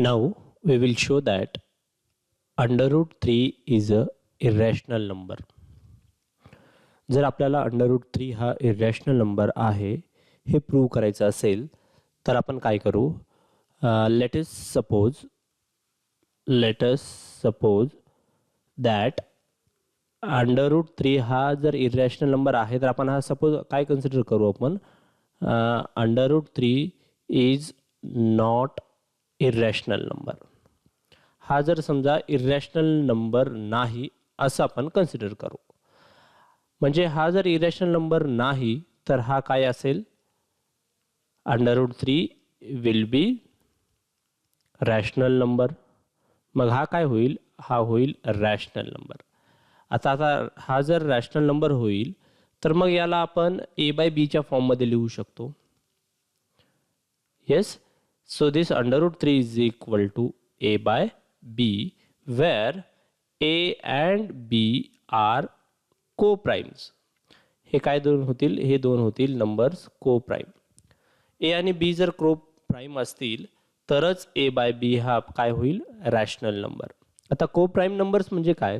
Now we will show that under root 3 is a irrational number. जर आपल्याला under root 3 हा irrational number आहे हे प्रूव्ह करायचं असेल तर आपण काय करू? Let us suppose that under root 3 हा जर इरॅशनल नंबर आहे तर आपण हा सपोज काय कन्सिडर करू? आपण under root 3 is not irrational number. हा जर समजा इरॅशनल नंबर नाही असं आपण कन्सिडर करू. म्हणजे हा जर इरॅशनल नंबर नाही तर हा काय असेल? Under root 3 will be rational number. मग हा काय होईल? हा होईल रॅशनल नंबर. आता हा जर रॅशनल नंबर होईल तर मग याला आपण a/b च्या फॉर्ममध्ये लिहू शकतो. Yes. So this under root 3 is equal to a/b where a and b are co-primes. हे काय दोन होतील? हे दोन होतील नंबर्स को-प्राइम. a आणि b जर को-प्राइम असतील तरच a/b हा काय होईल? Rational number. आता को-प्राइम नंबर्स म्हणजे काय?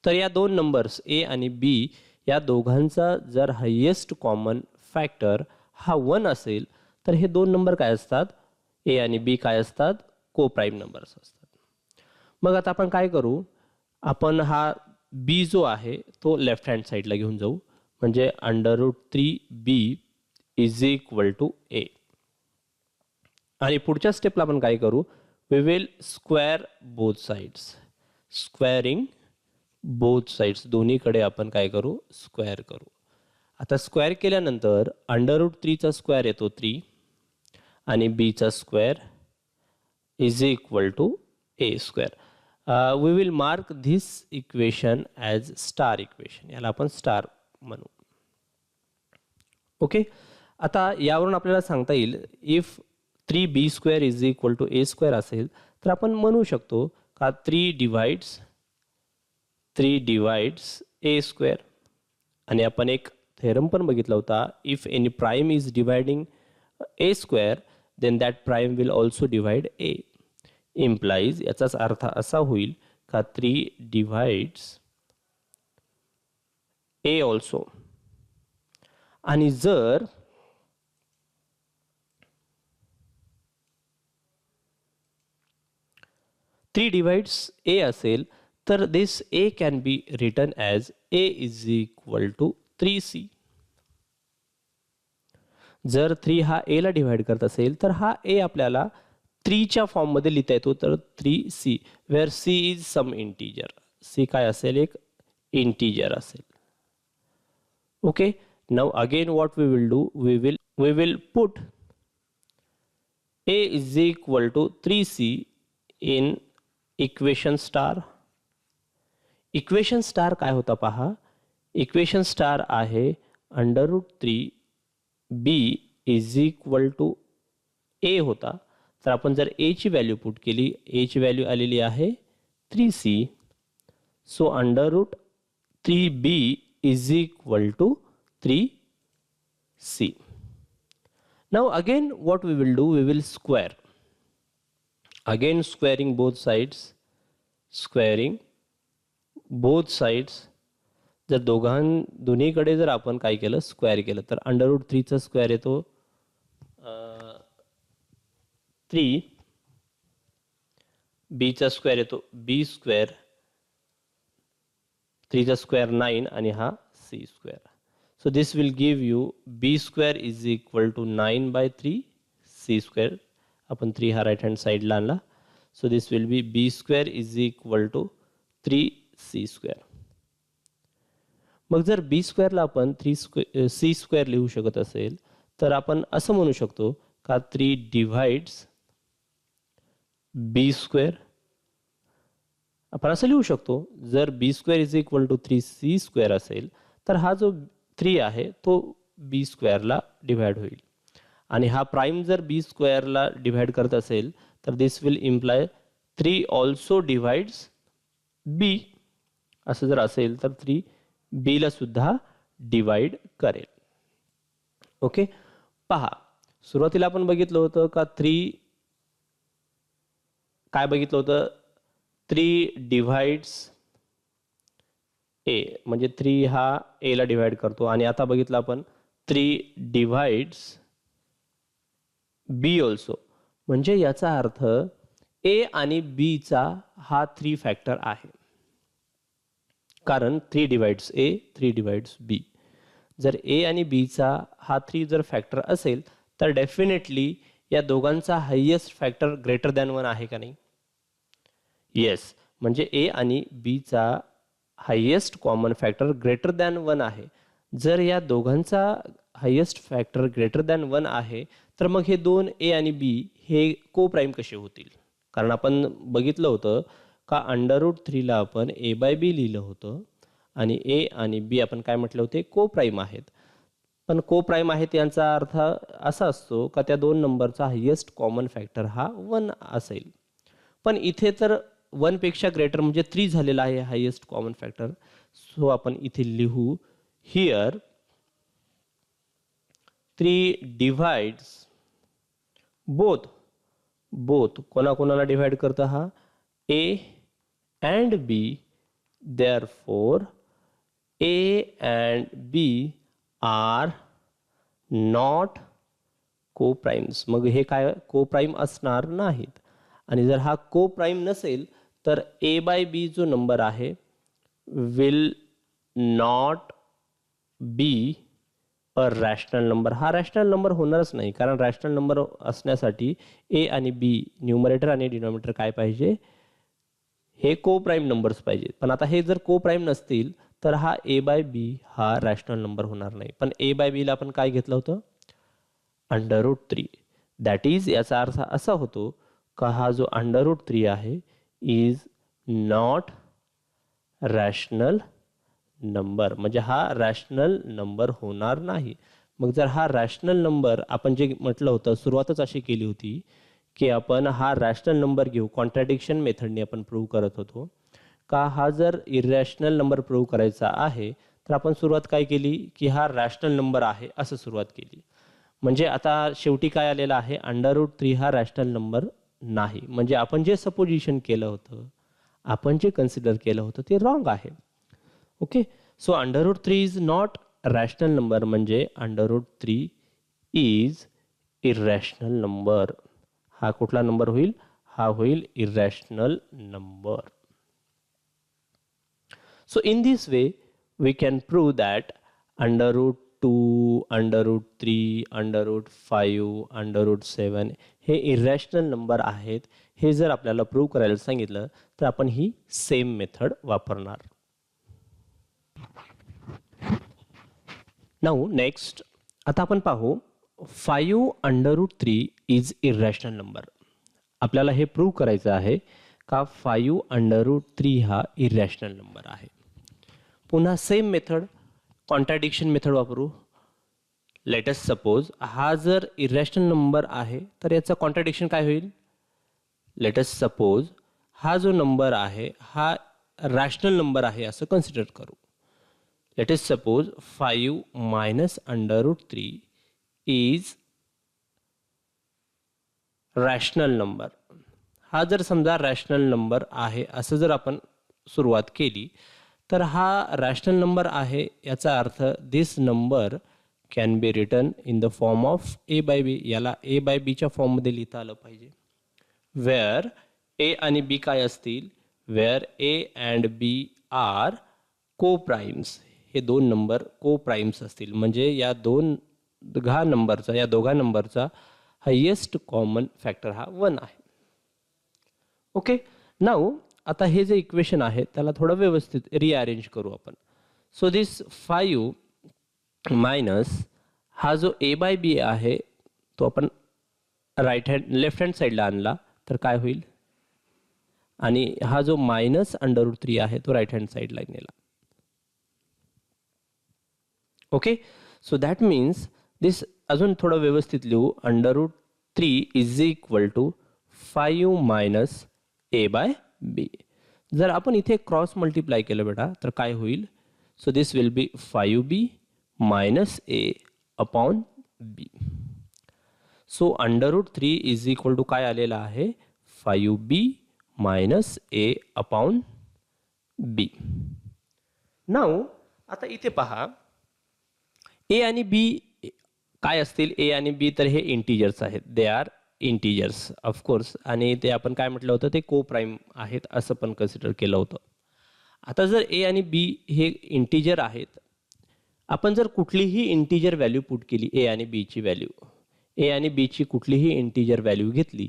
तर या दोन नंबर्स a आणि b या दोघांचा जर हायेस्ट कॉमन फॅक्टर हा 1 असेल तर हे दोन नंबर काय असतात? a आणि b काय असतात? को-प्राइम नंबर्स असतात. मग आता आपण काय करू? आपण हा b जो आहे तो लेफ्ट हँड साईडला घेऊन जाऊ. म्हणजे under root 3b is equal to a. आणि पुढच्या स्टेपला आपण काय करू? We will square both sides. Squaring both sides, दोन्हीकडे आपण काय करू? स्क्वेअर करू. आता स्क्वेअर केल्यानंतर अंडर रूट 3चा स्क्वेअर येतो 3 आणि b चा square is equal to a square. We will mark this equation as star equation. याला आपण स्टार म्हणू. ओके. आता यावरून आपल्याला सांगता येईल if 3b square is equal to a square असेल तर आपण म्हणू शकतो का 3 डिवाइड्स a स्क्वेअर. आणि आपण एक थेरम पण बघितला होता, if any prime is dividing a square then that prime will also divide a. implies याचाच अर्थ असा होईल का 3 divides a also. आणि जर थ्री डिवाइड्स a असेल तर this a can be written as a is equal to 3c. जर 3 हा a ला डिवाइड करत असेल तर हा a आपल्याला 3 च्या फॉर्ममध्ये लिहिता येतो. तर 3c where c is some integer. c काय असेल? एक इंटीजर असेल. Okay. Now again what we will do? We will put a is equal to 3c in equation star. Equation star काय होता पहा? इक्वेशन स्टार आहे under root 3b is equal to a होता. तर आपण जर a ची व्हॅल्यू पुट केली, a ची व्हॅल्यू आलेली आहे 3c. So under root 3b is equal to 3c. Now again what we will do? We will square. Again squaring both sides. Squaring both sides. जर दोन्हीकडे जर आपण काय केलं? स्क्वेअर केलं तर अंडर रूट 3चा स्क्वेअर येतो 3. b चा स्क्वेअर येतो b स्क्वेअर. 3चा स्क्वेअर 9 आणि हा c square. So this will give you b square is equal to 9/3 c square. आपण 3 हा राईट हँड साईडला आणला. So this will be b square is equal to 3c square. मग जर b स्क्वेअरला आपण c square लिहू शकत असेल तर आपण असं म्हणू शकतो का 3 डिवाइड्स b स्क्वेअर. आपण असं लिहू शकतो, जर b square is equal to 3c square असेल तर हा जो 3 आहे तो b स्क्वेअरला डिवाइड होईल. आणि हा प्राइम जर b स्क्वेअरला डिवाइड करत असेल तर this will imply 3 also divides b. असं जर असेल तर 3 b ला सुद्धा डिवाइड करेल. ओके. पहा, सुरुवातीला आपण बघितलं होतं का 3 काय बघितलं होतं, 3 डिव्हाइड्स ए, म्हणजे 3 हा एला डिव्हाइड करतो. आणि आता बघितलं आपण 3 डिव्हाइड्स बी ऑल्सो, म्हणजे याचा अर्थ ए आणि बी चा हा 3 फॅक्टर आहे, कारण 3 डिव्हाइड्स ए 3 डिव्हाइड्स बी. जर ए आणि बी चा हा 3 जर फॅक्टर असेल तर डेफिनेटली या दोघांचा हायेस्ट फॅक्टर ग्रेटर दॅन 1 आहे का नाही? येस, म्हणजे ए आणि बी चा highest common factor greater than 1 आहे. जर या दोघांचा हायेस्ट फॅक्टर ग्रेटर दॅन 1 आहे तर मग हे दोन ए आणि बी हे को प्राईम कसे होतील? कारण आपण बघितलं होतं का √3 ला आपण ए बाय बी लिहिलं होतं आणि ए आणि बी आपण काय म्हटले होते, को प्राईम आहेत. पण को प्राईम आहेत यांचा अर्थ असा असतो का त्या दोन नंबरचा हायेस्ट कॉमन फॅक्टर हा 1 असेल. पण इथे तर 1 पेक्षा ग्रेटर म्हणजे 3 झालेला आहे हायेस्ट कॉमन फॅक्टर. सो आपण इथे लिहू हिअर 3 डिव्हाइड्स बोथ कोणाकोणाला डिव्हाइड करतं, हा a and b. Therefore a and b are not coprimes. मग हे काय को प्राईम असणार नाहीत. आणि जर हा को प्राईम नसेल तर ए बाय बी जो नंबर आहे will not be a rational number. हा रॅशनल नंबर होणारच नाही, कारण रॅशनल नंबर असण्यासाठी ए आणि बी न्यूमरेटर आणि डिनॉमिनेटर काय पाहिजे, हे को प्राईम नंबर्स पाहिजे. पण आता हे जर को प्राईम नसतील तर हा ए बाय बी हा रॅशनल नंबर होणार नाही. पण ए बाय बीला आपण काय घेतलं होतं, √3. दॅट इज याचा अर्थ असा होतो का हा जो √3 आहे इज नॉट रॅशनल नंबर, म्हणजे हा रॅशनल नंबर होणार नाही. मग जर हा रॅशनल नंबर, आपण जे म्हटलं होतं सुरुवातच अशी केली होती की आपण हा रॅशनल नंबर घेऊ, कॉन्ट्रॅडिक्शन मेथडने आपण प्रूव्ह करत होतो का हा जर इरॅशनल नंबर प्रूव्ह करायचा आहे तर आपण सुरुवात काय केली की हा रॅशनल नंबर आहे असं सुरुवात केली. म्हणजे आता शेवटी काय आलेलं आहे, √3 हा रॅशनल नंबर नाही. म्हणजे आपण जे सपोजिशन केलं होतं, आपण जे कन्सिडर केलं होतं ते रॉंग आहे. Okay, so √3 is not rational number, म्हणजे √3 इज इरॅशनल नंबर. हा कुठला नंबर होईल, हा होईल irrational number. So in this way we can prove that √2, √3, √5, √7 हे इरॅशनल नंबर आहेत. हे जर आपल्याला प्रूव्ह करायला सांगितलं तर आपण ही सेम मेथड वापरणार. नाऊ नेक्स्ट आता आपण पाहू 5 इज इरॅशनल नंबर. आपल्याला हे प्रूव्ह करायचं आहे का 5 हा इरॅशनल नंबर आहे. पुन्हा सेम मेथड, कॉन्ट्रॅडिक्शन मेथड वापरू. लेट अस सपोज हा जर इरॅशनल नंबर आहे तर याचा कॉन्ट्रॅडिक्शन काय होईल. लेट अस सपोज हा जो नंबर आहे हा रॅशनल नंबर आहे असं कन्सिडर करू. Let us suppose 5 minus √3 is rational number. हा जर समजा रॅशनल नंबर आहे असं जर आपण सुरुवात केली तर हा रॅशनल नंबर आहे, याचा अर्थ this number can be written in the form of a by b. याला ए बाय बीच्या फॉर्ममध्ये लिहिता आलं पाहिजे. वेअर ए आणि बी काय असतील, where a and b are coprimes. हे दोन नंबर को प्राईम्स असतील, म्हणजे या दोघा नंबरचा हायेस्ट कॉमन फॅक्टर हा 1 आहे. ओके, नाऊ आता हे जे इक्वेशन आहे त्याला थोडं व्यवस्थित रिअरेंज करू आपण. सो दिस 5 मायनस हा जो ए बाय बी आहे तो आपण लेफ्ट हँड साईडला आणला तर काय होईल, आणि हा जो मायनस √3 आहे तो राईट हँड साईडला नेला. Okay, so that means this अजून थोडं व्यवस्थित लिहू. √3 is equal to 5 minus a by b. जर आपण इथे क्रॉस मल्टिप्लाय केलं बेटा तर काय होईल. So this will be 5b minus a upon b. So √3 is equal to काय आलेला आहे, 5b minus a upon b. Now आता इथे पहा, ए आणि बी काय असतील? ए आणि बी तर हे इंटिजर्स आहेत, दे आर इंटिजर्स ऑफकोर्स, आणि ते आपण काय म्हटलं होतं, ते को प्राईम आहेत असं पण कन्सिडर केलं होतं. आता जर ए आणि बी हे इंटिजर आहेत, आपण जर कुठलीही इंटिजर व्हॅल्यू पुट केली, ए आणि बीची व्हॅल्यू, ए आणि बीची कुठलीही इंटिजर व्हॅल्यू घेतली,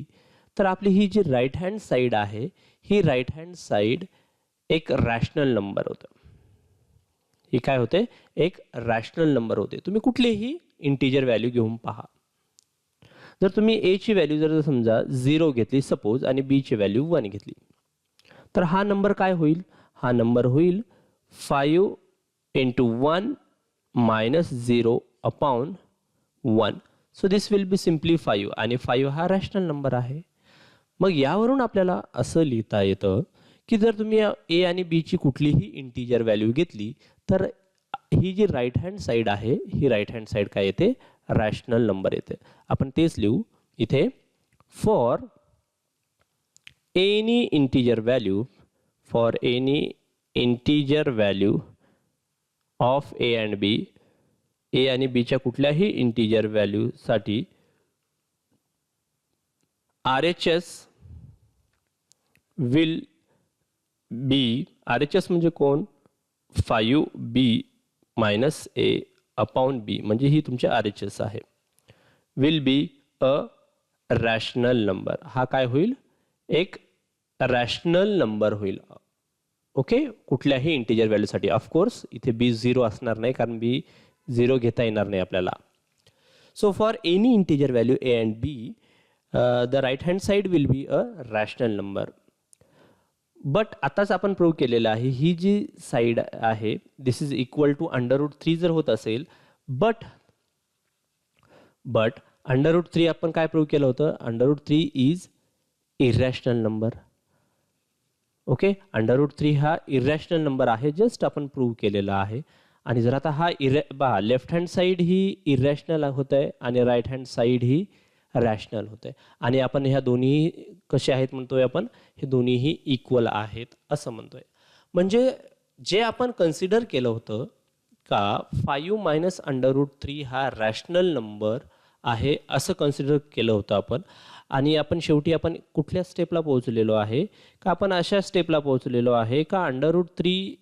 तर आपली ही जी राईट हँड साईड आहे, ही राईट हँड साईड एक रॅशनल नंबर होतं. ही काय होते? एक रॅशनल नंबर होते. तुम्ही कुठलीही इंटिजर व्हॅल्यू घेऊन पहा. जर तुम्ही ए ची व्हॅल्यू जर समजा 0 घेतली सपोज, आणि बी ची व्हॅल्यू 1 घेतली, तर हा नंबर काय होईल? हा नंबर होईल 5 into 1 minus 0 upon 1. So this will B simply 5, आणि 5 हा रॅशनल नंबर आहे. मग यावरून आपल्याला असं लिहिता येतं की जर तुम्ही ए आणि बी ची कुठलीही इंटिजर व्हॅल्यू घेतली, तर ही जी राईट हँड साईड आहे, ही राईट हँड साईड काय येते? रॅशनल नंबर येते. आपण तेच लिहू इथे, for any integer value, for any integer value of a and b, a आणि बीच्या कुठल्याही इंटिजर व्हॅल्यूसाठी RHS विल बी, RHS म्हणजे कोण? 5b मायनस ए अपॉन बी, म्हणजे ही तुमची RHS आहे. Will be a rational number. हा काय होईल? एक रॅशनल नंबर होईल. ओके, कुठल्याही इंटिजर व्हॅल्यूसाठी. ऑफकोर्स इथे बी 0 असणार नाही, कारण बी 0 घेता येणार नाही आपल्याला. So for any integer value a and b, the right hand side will be a rational number. But आताच आपण प्रूव्ह केलेलं आहे, ही जी साईड आहे दिस इज इक्वल टू √3 जर होत असेल, बट √3 आपण काय प्रूव्ह केलं होतं? √3 इज इरॅशनल नंबर. ओके, √3 हा इरॅशनल नंबर आहे, जस्ट आपण प्रूव्ह केलेला आहे. आणि जर आता हा लेफ्ट हँड साईड ही इरॅशनल होत आहे आणि राईट हँड साईड ही रॅशनल होत आहे, आणि आपण ह्या दोन्ही कसे आहेत म्हणतोय? आपण हे दोन्हीही इक्वल आहेत असं म्हणतोय. म्हणजे जे आपण कन्सिडर केलं होतं का 5 मायनस √3 हा रॅशनल नंबर आहे असं कन्सिडर केलं होतं आपण, आणि आपण शेवटी आपण कुठल्या स्टेपला पोहोचलेलो आहे? का आपण अशा स्टेपला पोहोचलेलो आहे का √3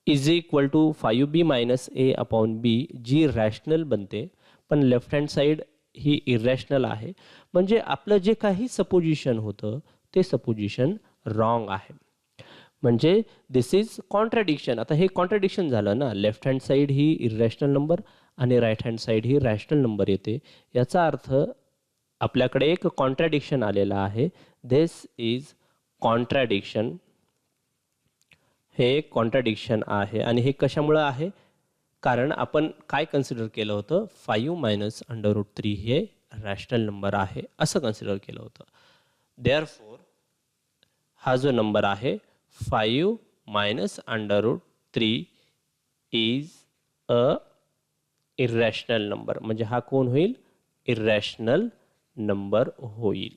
is equal to 5b minus a upon b, जी रॅशनल बनते, पण लेफ्ट हँड साईड ही इरॅशनल आहे. म्हणजे आपलं जे काही सपोजिशन होतं ते सपोजिशन रॉंग आहे. म्हणजे दिस इज कॉन्ट्रॅडिक्शन. आता हे कॉन्ट्रॅडिक्शन झालं ना, लेफ्ट हँड साईड ही इरॅशनल नंबर आणि राईट हँड साईड ही रॅशनल नंबर येते. याचा अर्थ आपल्याकडे एक कॉन्ट्रॅडिक्शन आलेला आहे. दिस इज कॉन्ट्रॅडिक्शन. हे कॉन्ट्रॅडिक्शन आहे, आणि हे कशामुळं आहे? कारण आपण काय कन्सिडर केलं होतं? 5 मायनस √3 हे रॅशनल नंबर आहे असं कन्सिडर केलं होतं. देअरफॉर हा जो नंबर आहे 5 minus √3 is a irrational number. म्हणजे हा कोण होईल? इरॅशनल नंबर होईल.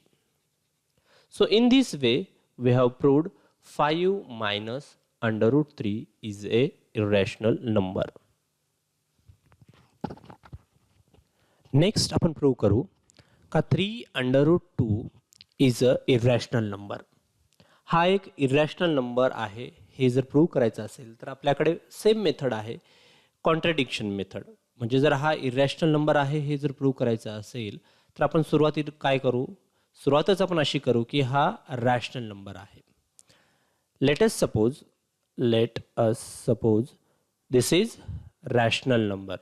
So in this way we have proved 5 minus √3 is a irrational number. Next आपण प्रूव्ह करू का 3√2 इज अ इरॅशनल नंबर. हा एक इरॅशनल नंबर आहे. हे जर प्रूव्ह करायचं असेल तर आपल्याकडे सेम मेथड आहे, कॉन्ट्रॅडिक्शन मेथड. म्हणजे जर हा इरॅशनल नंबर आहे हे जर प्रूव्ह करायचं असेल तर आपण सुरुवातीला काय करू? सुरुवातच आपण अशी करू की हा रॅशनल नंबर आहे. Late us suppose this is rational number.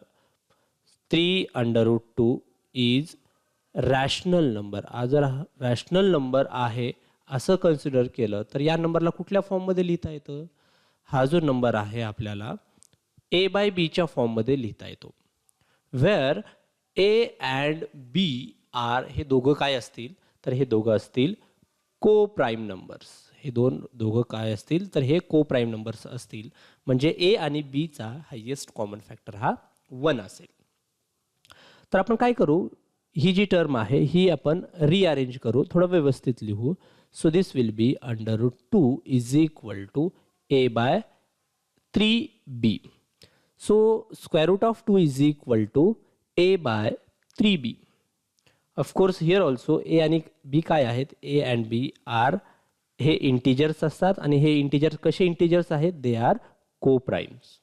3√2 is rational number. हा जर रॅशनल नंबर आहे असं कन्सिडर केलं तर या नंबरला कुठल्या फॉर्ममध्ये लिहिता येतं? हा जो नंबर आहे आपल्याला a/b फॉर्ममध्ये लिहिता येतो. Where a and b are, हे दोघं काय असतील? तर हे दोघं असतील को प्राईम नंबर्स. हे दोघं काय असतील? तर हे को प्राईम नंबर्स असतील. म्हणजे ए आणि बी चा हायेस्ट कॉमन फॅक्टर हा 1 असेल. तर आपण काय करू? ही जी टर्म आहे ही आपण रिअरेंज करू, थोडं व्यवस्थित लिहू. So this will be under root 2 is equal to a by 3b. So square root of 2 is equal to a by 3b. Of course here also a आणि b काय आहेत, a and b are हे integers असतात आणि हे integers कसे integers आहेत, they are coprimes.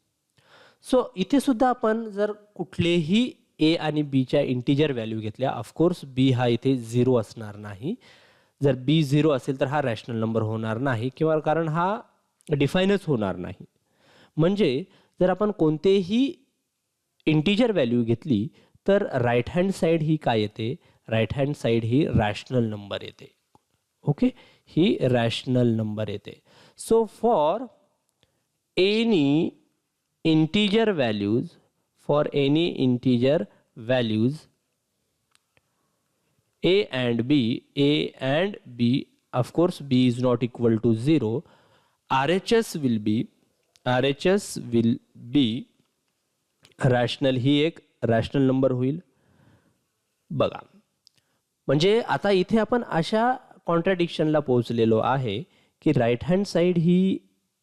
So इथे सुद्धा आपण जर कुठलेही ए आणि बीच्या इंटिजर व्हॅल्यू घेतल्या, ऑफकोर्स बी हा इथे 0 असणार नाही. जर बी 0 असेल तर हा रॅशनल नंबर होणार नाही, किंवा कारण हा डिफाईनच होणार नाही. म्हणजे जर आपण कोणतेही इंटिजर व्हॅल्यू घेतली तर राईट हँड साईड ही काय येते, राईट हँड साईड ही रॅशनल नंबर येते. ओके, ही रॅशनल नंबर येते. So for any integer values, for any integer values a and b, of course b is not equal to 0, RHS will be rational, ही एक rational number होईल. बघा, म्हणजे आता इथे आपण अशा कॉन्ट्राडिक्शनला पोहोचलेलो आहे की राईट हँड साईड ही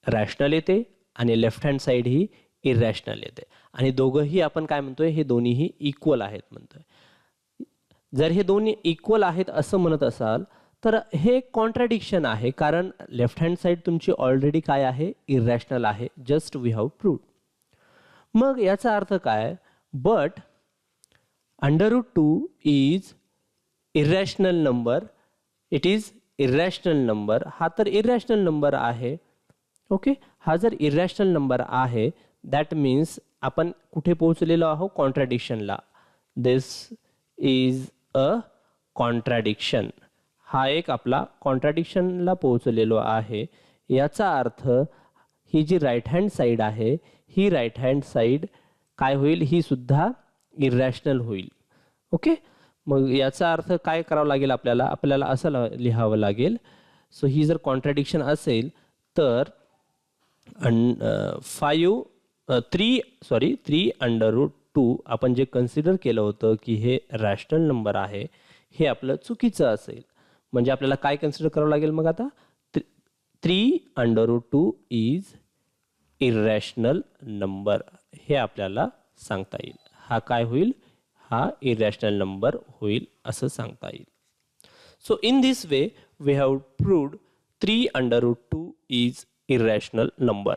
रॅशनल येते आणि लेफ्ट हँड साईड ही इरॅशनल येते, आणि दोघंही आपण काय म्हणतोय, हे दोन्हीही इक्वल आहेत म्हणतोय. जर हे दोन्ही इक्वल आहेत असं म्हणत असाल तर हे कॉन्ट्राडिक्शन आहे, कारण लेफ्ट हँड साईड तुमची ऑलरेडी काय आहे, इरॅशनल आहे. Just we have proved. मग याचा अर्थ काय, but under root 2 is irrational number, it is irrational number. हा तर इरॅशनल नंबर आहे. ओके, हा जर इरॅशनल नंबर आहे, दॅट मीन्स आपण कुठे पोहोचलेलो आहोत, कॉन्ट्राडिक्शनला. दिस इज अ कॉन्ट्राडिक्शन. हा एक आपला कॉन्ट्राडिक्शनला पोहोचलेलो आहे. याचा अर्थ ही जी राईट हँड साईड आहे, ही राईट हँड साईड काय होईल, ही सुद्धा इरॅशनल होईल. ओके, मग याचा अर्थ काय करावं लागेल आपल्याला, आपल्याला असं लिहावं लागेल. सो ही जर कॉन्ट्राडिक्शन असेल तर 3 अंडर रूट 2 आपण जे कन्सिडर केलं होतं की हे रॅशनल नंबर आहे, हे आपलं चुकीचं असेल. म्हणजे आपल्याला काय कन्सिडर करावं लागेल मग आता, 3 under root 2 is irrational number, हे आपल्याला सांगता येईल. हा काय होईल, हा इरॅशनल नंबर होईल असं सांगता येईल. So in this way we have proved 3 under root 2 is irrational number.